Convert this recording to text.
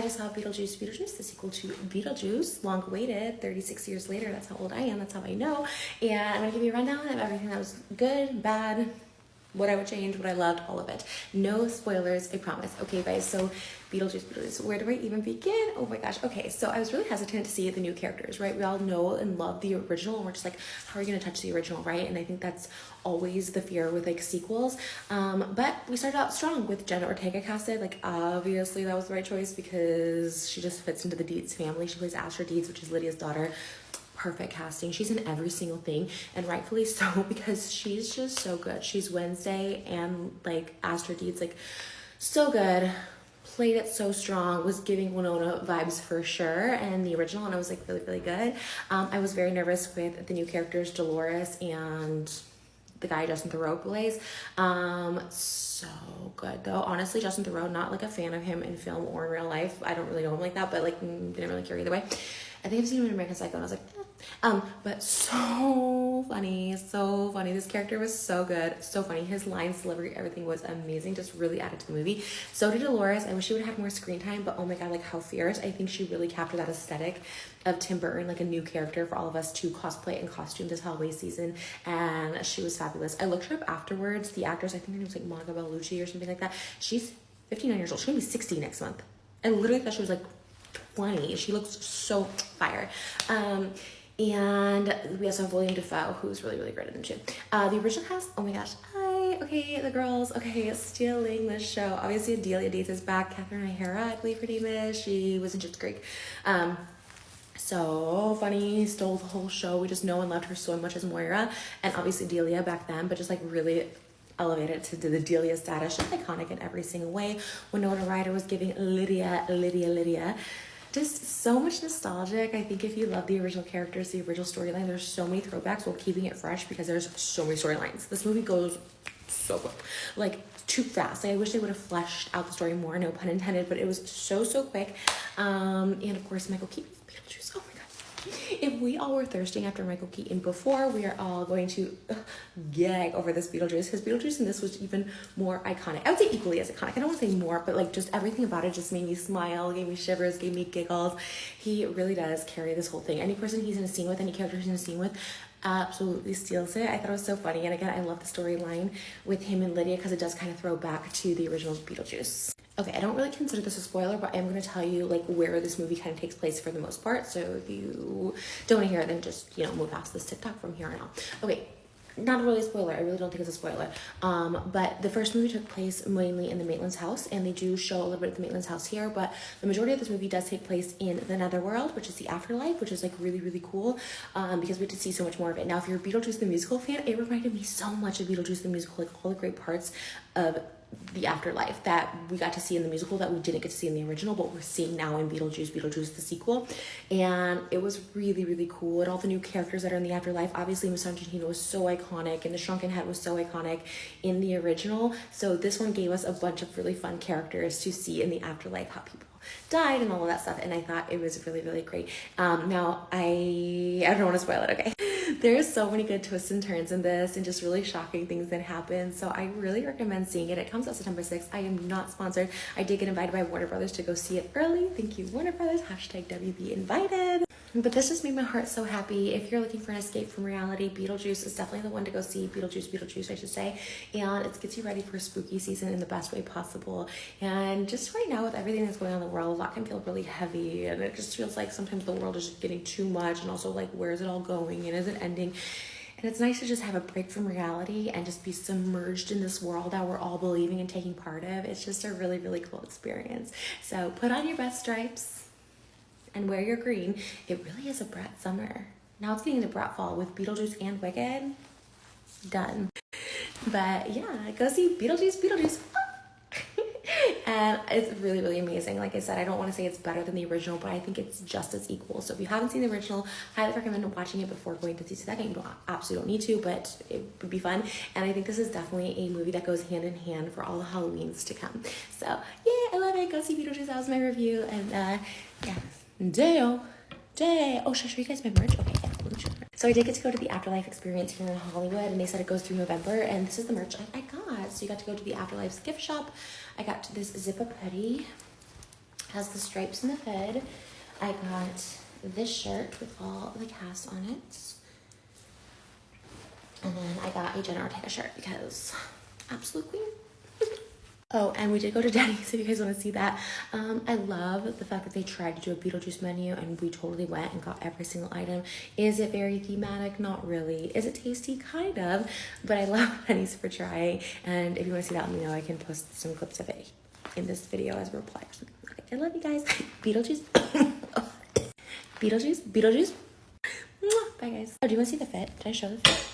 I just saw Beetlejuice, the sequel to Beetlejuice, long awaited, 36 years later. That's how old I am. That's how I know. And I'm going to give you a rundown of everything that was good, bad, what I would change, what I loved, all of it. No spoilers, I promise. Okay, guys, so Beetlejuice, where do I even begin? Oh my gosh. Okay, so I was really hesitant to see the new characters, right? We all know and love the original, and we're just like, how are you gonna touch the original, right? And I think that's always the fear with like sequels. But we started out strong with Jenna Ortega casted. Like, obviously that was the right choice because she just fits into the Deeds family. She plays Asher Deeds, which is Lydia's daughter. Perfect casting. She's in every single thing, and rightfully so, because she's just so good. She's Wednesday and like Astor Deeds, like so good. Played it so strong, was giving Winona vibes for sure, and the original, and I was like really, really good. I was very nervous with the new characters, Dolores and the guy Justin Theroux plays. So good though. Honestly, Justin Theroux, not like a fan of him in film or in real life. I don't really know him like that, but like didn't really care either way. I think I've seen him in American Psycho, and I was like, but so funny, so funny. This character was so good, so funny. His lines, delivery, everything was amazing. Just really added to the movie. So did Dolores. I wish she would have had more screen time, but oh my god, like how fierce. I think she really captured that aesthetic of Tim Burton, like a new character for all of us to cosplay and costume this holiday season, and she was fabulous. I looked her up afterwards. The actress, I think her name was like Monica Bellucci or something like that. She's 59 years old. She's gonna be 60 next month. I literally thought she was like 20. She looks so fire. And we also have William Dafoe, who's really, really great at them too. The original cast, oh my gosh. Okay, the girls, okay, stealing this show. Obviously, Delia Deeds is back. Catherine O'Hara, I believe her name is. She was in Schitt's Creek. So funny, stole the whole show. We just know and loved her so much as Moira. And obviously Delia back then, but just like really elevated to the Delia status. She's iconic in every single way. Winona Ryder was giving Lydia. Just so much nostalgic. I think if you love the original characters, the original storyline, there's so many throwbacks while keeping it fresh because there's so many storylines. This movie goes so quick, like too fast. I wish they would have fleshed out the story more, no pun intended, but it was so quick. And of course, Michael Keaton, Beetlejuice. Oh my god. If we all were thirsting after Michael Keaton before, we are all going to gag over this Beetlejuice. His Beetlejuice in this was even more iconic. I would say equally as iconic. I don't want to say more, but like just everything about it just made me smile, gave me shivers, gave me giggles. He really does carry this whole thing. Any person he's in a scene with, any character he's in a scene with, absolutely steals it. I thought it was so funny. And again, I love the storyline with him and Lydia because it does kind of throw back to the original Beetlejuice. Okay, I don't really consider this a spoiler, but I'm going to tell you like where this movie kind of takes place for the most part. So if you don't want to hear it, then just, move past this TikTok from here on out. Okay, not really a spoiler. I really don't think it's a spoiler. But the first movie took place mainly in the Maitland's house, and they do show a little bit of the Maitland's house here, but the majority of this movie does take place in the netherworld, which is the afterlife, which is like really, really cool, because we get to see so much more of it. Now, if you're a Beetlejuice the musical fan, it reminded me so much of Beetlejuice the musical, like all the great parts of the afterlife that we got to see in the musical that we didn't get to see in the original, but we're seeing now in Beetlejuice the sequel. And it was really, really cool. And all the new characters that are in the afterlife, obviously Miss Argentina was so iconic, and the Shrunken Head was so iconic in the original. So this one gave us a bunch of really fun characters to see in the afterlife, how people died and all of that stuff, and I thought it was really, really great. Now I don't want to spoil it, okay? There's so many good twists and turns in this and just really shocking things that happen, so I really recommend seeing it. It comes out September 6th. I am not sponsored. I did get invited by Warner Brothers to go see it early. Thank you, Warner Brothers, #WB invited. But this just made my heart so happy. If you're looking for an escape from reality, Beetlejuice is definitely the one to go see. Beetlejuice, I should say. And it gets you ready for spooky season in the best way possible. And just right now with everything that's going on in the world, a lot can feel really heavy. And it just feels like sometimes the world is just getting too much. And also like, where is it all going? And is it ending? And it's nice to just have a break from reality and just be submerged in this world that we're all believing and taking part of. It's just a really, really cool experience. So put on your best stripes and wear your green. It really is a brat summer. Now it's getting into brat fall with Beetlejuice and Wicked. Done. But yeah, go see Beetlejuice. And it's really, really amazing. Like I said, I don't want to say it's better than the original, but I think it's just as equal. So if you haven't seen the original, highly recommend watching it before going to see the second. You don't absolutely don't need to, but it would be fun. And I think this is definitely a movie that goes hand in hand for all the Halloweens to come. So yeah, I love it. Go see Beetlejuice. That was my review. And yeah. Day. Oh, should I show you guys my merch? Okay, yeah, let me show you. So I did get to go to the Afterlife experience here in Hollywood, and they said it goes through November, and this is the merch I got. So you got to go to the Afterlife's gift shop. I got this zip-up hoodie. Has the stripes in the hood. I got this shirt with all the cast on it. And then I got a Jenna Ortega shirt because absolute queen. Oh, and we did go to Denny's if you guys want to see that. I love the fact that they tried to do a Beetlejuice menu and we totally went and got every single item. Is it very thematic? Not really. Is it tasty? Kind of. But I love Denny's for trying. And if you want to see that, let me know. I can post some clips of it in this video as a reply or something. Okay, I love you guys. Beetlejuice. Beetlejuice. Beetlejuice. Bye, guys. Oh, do you want to see the fit? Did I show the fit?